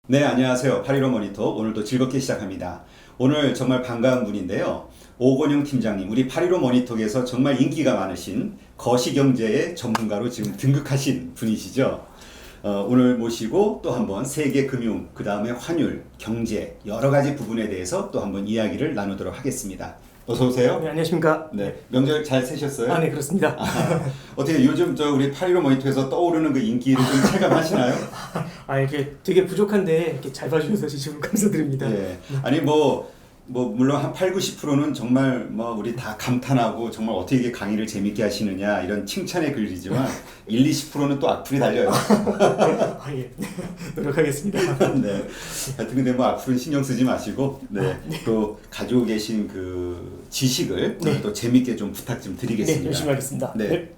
네, 안녕하세요. 815 모니터 오늘도 즐겁게 시작합니다. 오늘 정말 반가운 분인데요. 오건영 팀장님, 우리 815 모니터에서 정말 인기가 많으신 거시경제의 전문가로 지금 등극하신 분이시죠. 오늘 모시고 또 한번 세계 금융, 그 다음에 환율, 경제 여러 가지 부분에 대해서 또 한번 이야기를 나누도록 하겠습니다. 어서 오세요. 네, 안녕하십니까. 네, 명절 잘 새셨어요? 네, 그렇습니다. 어떻게 요즘 우리 815 모니터에서 떠오르는 그 인기를 좀 체감하시나요? 이렇게 되게 부족한데 이렇게 잘 봐주셔서 지금 감사드립니다. 예. 아니 물론 한 8, 90%는 정말 우리 다 감탄하고 정말 어떻게 이렇게 강의를 재밌게 하시느냐 이런 칭찬의 글이지만 1, 20%는 또 악플이 달려요. 예. 노력하겠습니다. 네. 하여튼 근데 악플은 신경 쓰지 마시고 또 가지고 계신 그 지식을 또 재밌게 좀 부탁 좀 드리겠습니다. 네, 열심히 하겠습니다. 네.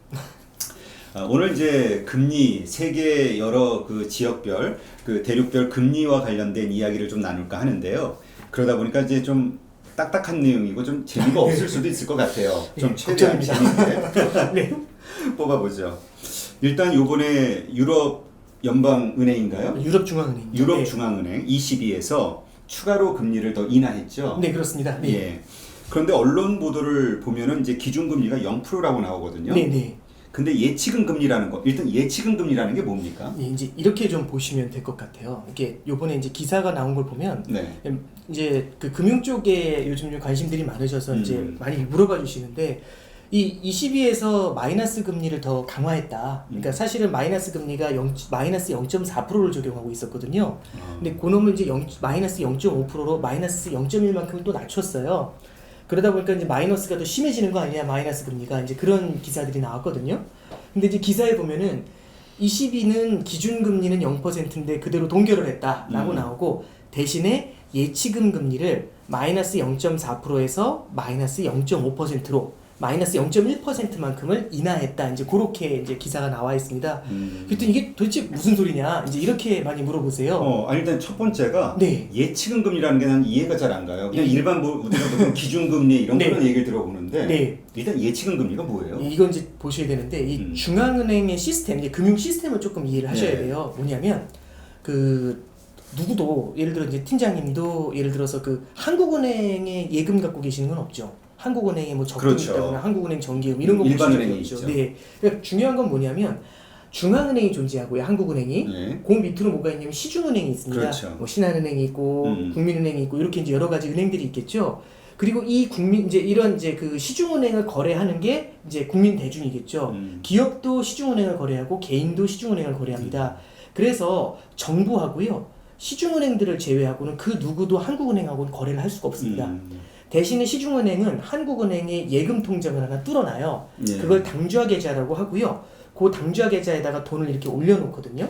오늘 이제 금리 세계 여러 그 지역별 그 대륙별 금리와 관련된 이야기를 좀 나눌까 하는데요. 그러다 보니까 이제 좀 딱딱한 내용이고 좀 재미가 없을 수도 있을 것 같아요. 좀 최대한 재밌게 뽑아보죠. 일단 요번에 유럽 연방은행인가요? 유럽 중앙은행. 유럽 중앙은행 ECB에서 추가로 금리를 더 인하했죠. 네, 그렇습니다. 네. 예. 그런데 언론 보도를 보면은 이제 기준금리가 0%라고 나오거든요. 네, 네. 근데 예치금 금리라는 거, 일단 예치금 금리라는 게 뭡니까? 네, 이제 이렇게 좀 보시면 될 것 같아요. 이게 요번에 이제 기사가 나온 걸 보면 이제 그 금융 쪽에 요즘 좀 관심들이 많으셔서 이제 많이 물어봐 주시는데 이 ECB에서 마이너스 금리를 더 강화했다. 그러니까 사실은 마이너스 금리가 마이너스 0.4%를 적용하고 있었거든요. 근데 그놈을 이제 마이너스 0.5%로 마이너스 0.1만큼 또 낮췄어요. 그러다 보니까 이제 마이너스가 더 심해지는 거 아니냐, 마이너스 금리가 이제 그런 기사들이 나왔거든요. 근데 이제 기사에 보면은 ECB는 기준금리는 0%인데 그대로 동결을 했다라고 나오고 대신에 예치금 금리를 마이너스 0.4%에서 마이너스 0.5%로 마이너스 0.1%만큼을 인하했다. 이제 그렇게 이제 기사가 나와 있습니다. 그랬더니 이게 도대체 무슨 소리냐? 이제 이렇게 많이 물어보세요. 일단 첫 번째가 예치금 금리라는 게 난 이해가 잘 안 가요. 그냥 일반 우리가 보통 기준금리 이런 그런 얘기를 들어보는데 일단 예치금 금리가 뭐예요? 이건 이제 보셔야 되는데 이 중앙은행의 시스템, 이제 금융 시스템을 조금 이해를 하셔야 돼요. 뭐냐면 그 누구도 예를 들어 이제 팀장님도 예를 들어서 그 한국은행에 예금 갖고 계시는 건 없죠. 한국은행에 뭐 적금이 있다거나 한국은행 정기금 이런 거 일반 은행이 있죠. 있죠. 네. 그러니까 중요한 건 뭐냐면 중앙은행이 존재하고요. 한국은행이. 그 밑으로 뭐가 있냐면 시중은행이 있습니다. 그렇죠. 뭐 신한은행이 있고 국민은행이 있고 이렇게 이제 여러 가지 은행들이 있겠죠. 그리고 이 이제 이런 이제 그 시중은행을 거래하는 게 이제 국민 대중이겠죠. 기업도 시중은행을 거래하고 개인도 시중은행을 거래합니다. 그래서 정부하고요. 시중은행들을 제외하고는 그 누구도 한국은행하고는 거래를 할 수가 없습니다. 대신에 시중은행은 한국은행의 예금 통장을 하나 뚫어놔요. 그걸 당좌 계좌라고 하고요. 그 당좌 계좌에다가 돈을 이렇게 올려놓거든요.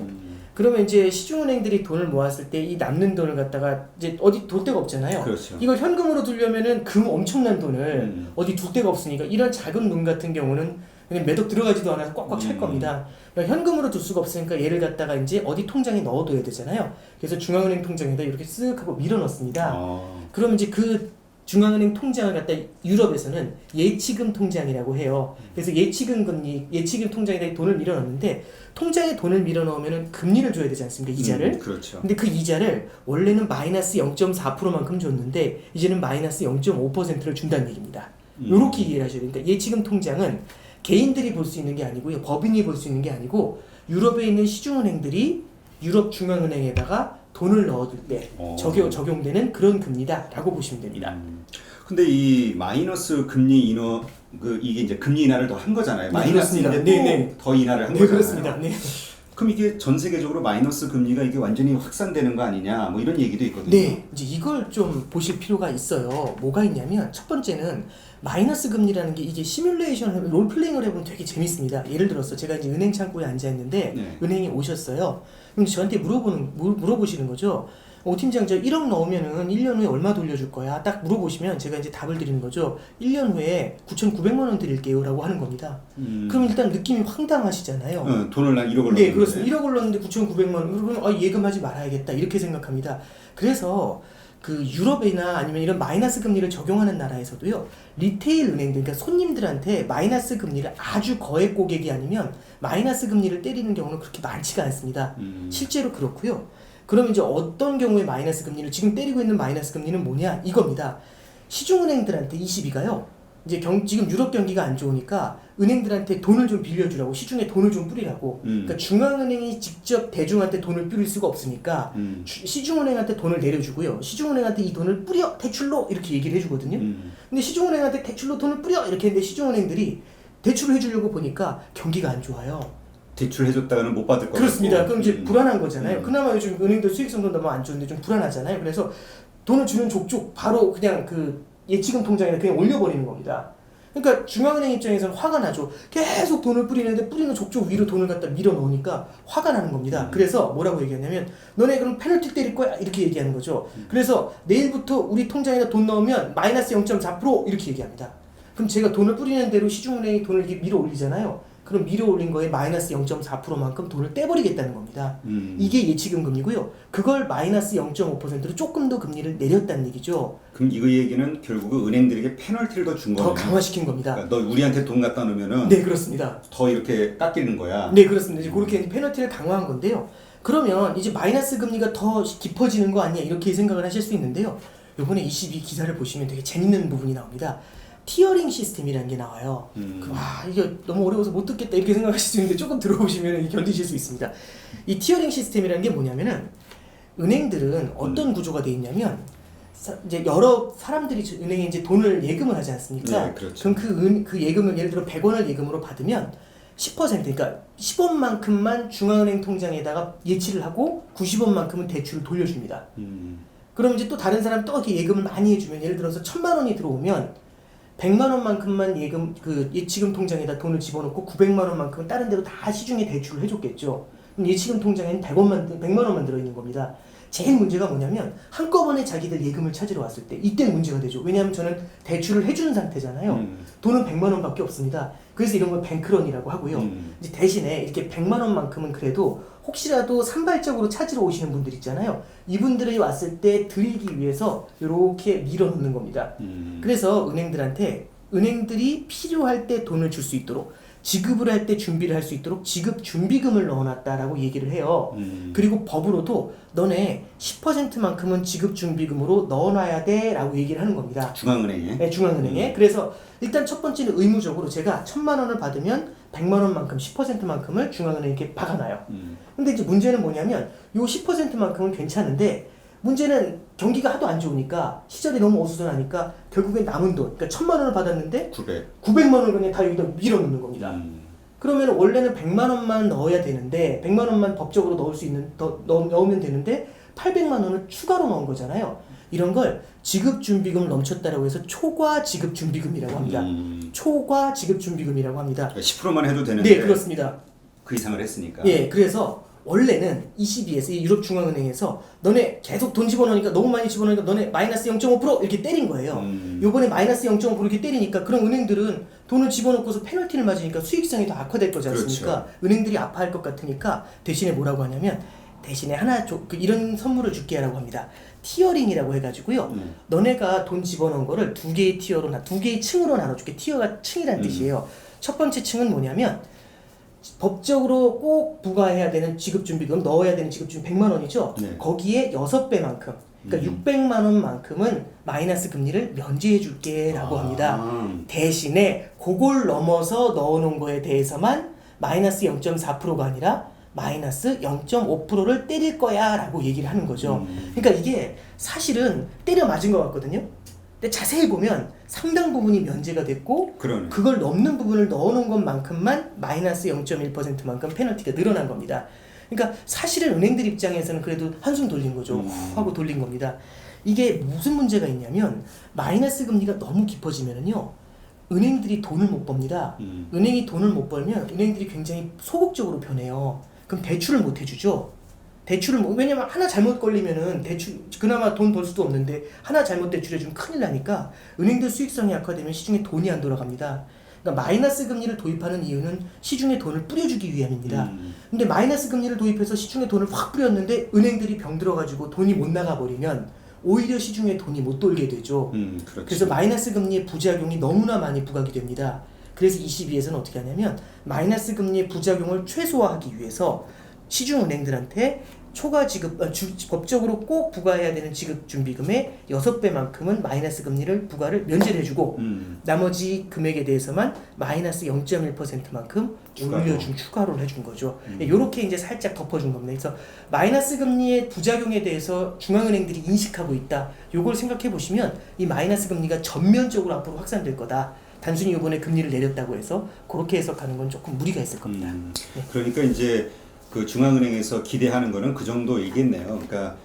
그러면 이제 시중은행들이 돈을 모았을 때 이 남는 돈을 갖다가 이제 어디 둘 데가 없잖아요. 그렇죠. 이걸 현금으로 두려면은 엄청난 돈을 어디 둘 데가 없으니까 이런 작은 돈 같은 경우는 그냥 매덕 들어가지도 않아서 꽉꽉 찰 겁니다. 그러니까 현금으로 둘 수가 없으니까 얘를 갖다가 이제 어디 통장에 넣어둬야 되잖아요. 그래서 중앙은행 통장에다 이렇게 쓱 하고 밀어 넣습니다. 그러면 이제 그 중앙은행 통장을 갖다 유럽에서는 예치금 통장이라고 해요. 그래서 예치금 통장에다 돈을 밀어 넣는데 통장에 돈을 밀어 넣으면은 금리를 줘야 되지 않습니까? 이자를. 그렇죠. 근데 그 이자를 원래는 마이너스 0.4%만큼 줬는데 이제는 마이너스 0.5%를 준다는 얘기입니다. 요렇게 이해를 하셔야 돼요. 그러니까 예치금 통장은 개인들이 볼 수 있는 게 아니고요. 법인이 볼 수 있는 게 아니고 유럽에 있는 시중은행들이 유럽 중앙은행에다가 돈을 넣어둘 때 적용되는 그런 금리다라고 보시면 됩니다. 근데 이 마이너스 금리 인하 이게 이제 금리 인하를 더 한 거잖아요. 마이너스인데 또 더 인하를 한 거잖아요. 그렇습니다. 그럼 이게 전 세계적으로 마이너스 금리가 이게 완전히 확산되는 거 아니냐 뭐 이런 얘기도 있거든요. 네, 이제 이걸 좀 보실 필요가 있어요. 뭐가 있냐면 첫 번째는 마이너스 금리라는 게 이게 시뮬레이션 롤플레잉을 해보면 되게 재밌습니다. 예를 들어서 제가 이제 은행 창구에 앉아 있는데 은행에 오셨어요. 그럼 저한테 물어보시는 거죠. 팀장, 저 1억 넣으면은 1년 후에 얼마 돌려줄 거야? 딱 물어보시면 제가 이제 답을 드리는 거죠. 1년 후에 9,900만 원 드릴게요 라고 하는 겁니다. 그럼 일단 느낌이 황당하시잖아요. 돈을 난 1억을 넣었는데. 네, 그렇습니다. 1억을 넣었는데 9,900만 원. 그러면 예금하지 말아야겠다 이렇게 생각합니다. 그래서 그 유럽이나 아니면 이런 마이너스 금리를 적용하는 나라에서도요. 리테일 은행들, 그러니까 손님들한테 마이너스 금리를 아주 거액 고객이 아니면 마이너스 금리를 때리는 경우는 그렇게 많지가 않습니다. 실제로 그렇고요. 그럼 이제 어떤 경우에 마이너스 금리를 지금 때리고 있는 마이너스 금리는 뭐냐 이겁니다. 시중은행들한테 ECB가요. 이제 지금 유럽 경기가 안 좋으니까 은행들한테 돈을 좀 빌려주라고 시중에 돈을 좀 뿌리라고. 그러니까 중앙은행이 직접 대중한테 돈을 뿌릴 수가 없으니까 시중은행한테 돈을 내려주고요. 시중은행한테 이 돈을 뿌려 대출로 이렇게 얘기를 해주거든요. 근데 시중은행한테 대출로 돈을 뿌려 이렇게 했는데 시중은행들이 대출을 해주려고 보니까 경기가 안 좋아요. 대출해줬다가는 못 받을 거고. 그렇습니다. 그럼 이제 불안한 거잖아요. 그나마 요즘 은행들 수익성도 너무 안 좋은데 좀 불안하잖아요. 그래서 돈을 주는 족족 바로 그냥 그 예치금 통장에 그냥 올려버리는 겁니다. 그러니까 중앙은행 입장에서는 화가 나죠. 계속 돈을 뿌리는데 뿌리는 족족 위로 돈을 갖다 밀어 넣으니까 화가 나는 겁니다. 그래서 뭐라고 얘기하냐면 너네 그럼 페널티 때릴 거야 이렇게 얘기하는 거죠. 그래서 내일부터 우리 통장에다 돈 넣으면 마이너스 0.4% 이렇게 얘기합니다. 그럼 제가 돈을 뿌리는 대로 시중은행이 돈을 이렇게 밀어 올리잖아요. 그럼 밀어 올린 거에 마이너스 0.4%만큼 돈을 떼버리겠다는 겁니다. 이게 예치금 금리고요. 그걸 마이너스 0.5%로 조금 더 금리를 내렸다는 얘기죠. 그럼 이거 얘기는 결국 은행들에게 페널티를 더 준 거예요. 더 강화시킨 겁니다. 그러니까 너 우리한테 돈 갖다 놓으면은 네, 그렇습니다. 더 이렇게 깎이는 거야. 네, 그렇습니다. 이제 그렇게 페널티를 강화한 건데요. 그러면 이제 마이너스 금리가 더 깊어지는 거 아니야 이렇게 생각을 하실 수 있는데요. 이번에 22 기사를 보시면 되게 재밌는 부분이 나옵니다. 티어링 시스템이라는 게 나와요. 이게 너무 어려워서 못 듣겠다 이렇게 생각하실 수 있는데 조금 들어보시면 견디실 수 있습니다. 이 티어링 시스템이라는 게 뭐냐면은 은행들은 어떤 구조가 돼 있냐면 이제 여러 사람들이 은행에 이제 돈을 예금을 하지 않습니까? 네, 그렇죠. 그럼 그 예금을 예를 들어 100원을 예금으로 받으면 10% 그러니까 10원만큼만 중앙은행 통장에다가 예치를 하고 90원만큼은 대출을 돌려줍니다. 그럼 이제 또 다른 사람 또 이렇게 예금을 많이 해주면 예를 들어서 1000만 원이 들어오면 100만 원만큼만 예치금 통장에다 돈을 집어넣고 900만 원만큼은 다른 데로 다 시중에 대출을 해줬겠죠. 그럼 예치금 통장에는 100만 원만 들어있는 겁니다. 제일 문제가 뭐냐면 한꺼번에 자기들 예금을 찾으러 왔을 때 이때 문제가 되죠. 왜냐하면 저는 대출을 해준 상태잖아요. 돈은 100만 원밖에 없습니다. 그래서 이런 걸 뱅크런이라고 하고요. 이제 대신에 이렇게 100만 원만큼은 그래도 혹시라도 산발적으로 찾으러 오시는 분들 있잖아요. 이분들이 왔을 때 드리기 위해서 이렇게 밀어넣는 겁니다. 그래서 은행들이 필요할 때 돈을 줄 수 있도록 지급을 할 때 준비를 할 수 있도록 지급 준비금을 넣어놨다라고 얘기를 해요. 그리고 법으로도 너네 10%만큼은 지급 준비금으로 넣어놔야 돼라고 얘기를 하는 겁니다. 중앙은행에? 네, 중앙은행에. 그래서 일단 첫 번째는 의무적으로 제가 1000만 원을 받으면 100만 원만큼 10%만큼을 중앙은행에 이렇게 박아놔요. 근데 이제 문제는 뭐냐면 요 10%만큼은 괜찮은데 문제는 경기가 하도 안 좋으니까 시절이 너무 어수선하니까 결국엔 남은 돈 그러니까 1000만 원을 받았는데 900만 원을 그냥 다 여기다 밀어넣는 겁니다. 그러면 원래는 100만 원만 넣어야 되는데 100만 원만 법적으로 넣을 수 있는 넣으면 되는데 800만 원을 추가로 넣은 거잖아요. 이런 걸 지급준비금을 넘쳤다라고 해서 초과 지급준비금이라고 합니다. 초과 지급준비금이라고 합니다. 10%만 해도 되는데 네, 그렇습니다. 그 이상을 했으니까. 예, 그래서 원래는 ECB에서 이 유럽 중앙은행에서 너네 계속 돈 집어넣으니까 너무 많이 집어넣으니까 너네 마이너스 0.5% 이렇게 때린 거예요. 요번에 마이너스 0.5% 이렇게 때리니까 그럼 은행들은 돈을 집어넣고서 페널티를 맞으니까 수익성이 더 악화될 거지 않습니까? 그렇죠. 은행들이 아파할 것 같으니까 대신에 뭐라고 하냐면 대신에 하나 이런 선물을 줄게라고 합니다. 티어링이라고 해가지고요. 너네가 돈 집어넣은 거를 두 개의 층으로 나눠줄게. 티어가 층이란 뜻이에요. 첫 번째 층은 뭐냐면 법적으로 꼭 부과해야 되는 지급준비금 넣어야 되는 지급준비 100만 원이죠. 네. 거기에 6배만큼 그러니까 600만 원만큼은 마이너스 금리를 면제해 줄게라고 합니다. 대신에 그걸 넘어서 넣어놓은 거에 대해서만 마이너스 0.4%가 아니라 마이너스 0.5%를 때릴 거야 라고 얘기를 하는 거죠. 그러니까 이게 사실은 때려 맞은 것 같거든요. 근데 자세히 보면 상당 부분이 면제가 됐고 그걸 넘는 부분을 넣어놓은 것만큼만 마이너스 0.1%만큼 페널티가 늘어난 겁니다. 그러니까 사실은 은행들 입장에서는 그래도 한숨 돌린 거죠. 후 하고 돌린 겁니다. 이게 무슨 문제가 있냐면 마이너스 금리가 너무 깊어지면은요 은행들이 돈을 못 법니다. 은행이 돈을 못 벌면 은행들이 굉장히 소극적으로 변해요. 그럼 대출을 못 해주죠. 왜냐면 하나 잘못 걸리면은 그나마 돈 벌 수도 없는데 하나 잘못 대출해주면 큰일 나니까 은행들 수익성이 악화되면 시중에 돈이 안 돌아갑니다. 그러니까 마이너스 금리를 도입하는 이유는 시중에 돈을 뿌려주기 위함입니다. 근데 마이너스 금리를 도입해서 시중에 돈을 확 뿌렸는데 은행들이 병들어가지고 돈이 못 나가버리면 오히려 시중에 돈이 못 돌게 되죠. 그래서 마이너스 금리의 부작용이 너무나 많이 부각이 됩니다. 그래서 22에서는 어떻게 하냐면 마이너스 금리의 부작용을 최소화하기 위해서 시중은행들한테 초과 지급 법적으로 꼭 부과해야 되는 지급 준비금의 6배만큼은 마이너스 금리를 부과를 면제를 해주고 나머지 금액에 대해서만 마이너스 0.1%만큼 올려준 추가로 해준 거죠. 이렇게 이제 살짝 덮어준 겁니다. 그래서 마이너스 금리의 부작용에 대해서 중앙은행들이 인식하고 있다. 요걸 생각해 보시면 이 마이너스 금리가 전면적으로 앞으로 확산될 거다. 단순히 이번에 금리를 내렸다고 해서 그렇게 해석하는 건 조금 무리가 있을 겁니다. 네. 그러니까 이제 그 중앙은행에서 기대하는 거는 그 정도이겠네요. 그러니까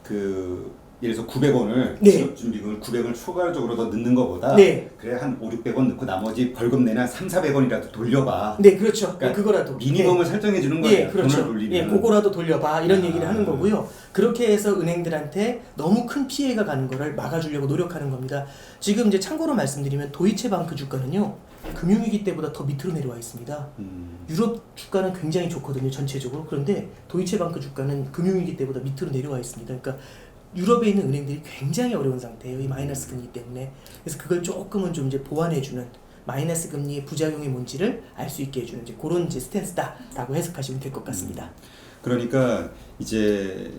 그 예를 들어서 900원을 네. 지급준비금을 900원을 추가적으로 더 넣는 것보다 네. 그래 한 5, 600원 넣고 나머지 벌금 내나 3, 400원이라도 돌려봐. 네, 그렇죠. 그러니까 그거라도 미니멈을 네. 설정해 주는 거예요. 예, 그렇죠. 돈을 돌리면. 예, 그거라도 돌려봐 이런 얘기를 하는 거고요. 그렇게 해서 은행들한테 너무 큰 피해가 가는 거를 막아주려고 노력하는 겁니다. 지금 이제 참고로 말씀드리면 도이체방크 주가는요. 금융위기 때보다 더 밑으로 내려와 있습니다. 유럽 주가는 굉장히 좋거든요, 전체적으로. 그런데 도이체방크 주가는 금융위기 때보다 밑으로 내려와 있습니다. 그러니까 유럽에 있는 은행들이 굉장히 어려운 상태예요, 이 마이너스 금리 때문에. 그래서 그걸 조금은 좀 이제 보완해주는 마이너스 금리의 부작용이 뭔지를 알 수 있게 해주는 이제 그런 이제 스탠스다라고 해석하시면 될 것 같습니다. 그러니까 이제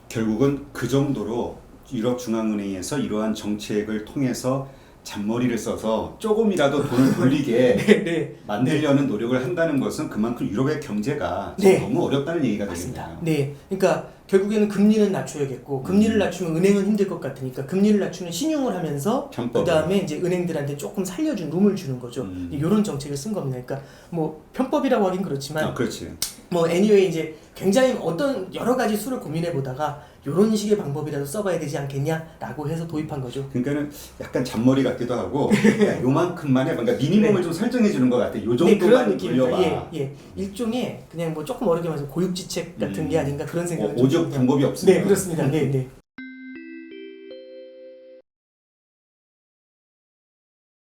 결국은 그 정도로 유럽 중앙은행에서 이러한 정책을 통해서 잔머리를 써서 조금이라도 돈을 돌리게 네. 만들려는 노력을 한다는 것은 그만큼 유럽의 경제가 지금 네. 너무 어렵다는 얘기가 맞습니다. 되겠네요. 네, 그러니까 결국에는 금리는 낮춰야겠고 금리를 낮추면 은행은 힘들 것 같으니까 금리를 낮추는 신용을 하면서 편법을. 그다음에 이제 은행들한테 조금 살려준 룸을 주는 거죠. 이런 정책을 쓴 겁니다. 그러니까 뭐 편법이라고 하긴 그렇지만 그렇지. 뭐 anyway 이제 굉장히 어떤 여러 가지 수를 고민해 보다가 이런 식의 방법이라도 써봐야 되지 않겠냐라고 해서 도입한 거죠. 그러니까는 약간 잔머리 같기도 하고 야, 요만큼만 해. 그러니까 미니멈을 네. 좀 설정해 주는 것 같아. 요 네, 정도만 그런 느낌이죠. 돌려봐. 예. 일종의 그냥 뭐 조금 어렵게 말해서 고육지책 같은 게 아닌가 그런 생각이 좀 오죽 듭니다. 방법이 없습니다. 네, 그렇습니다. 네, 네.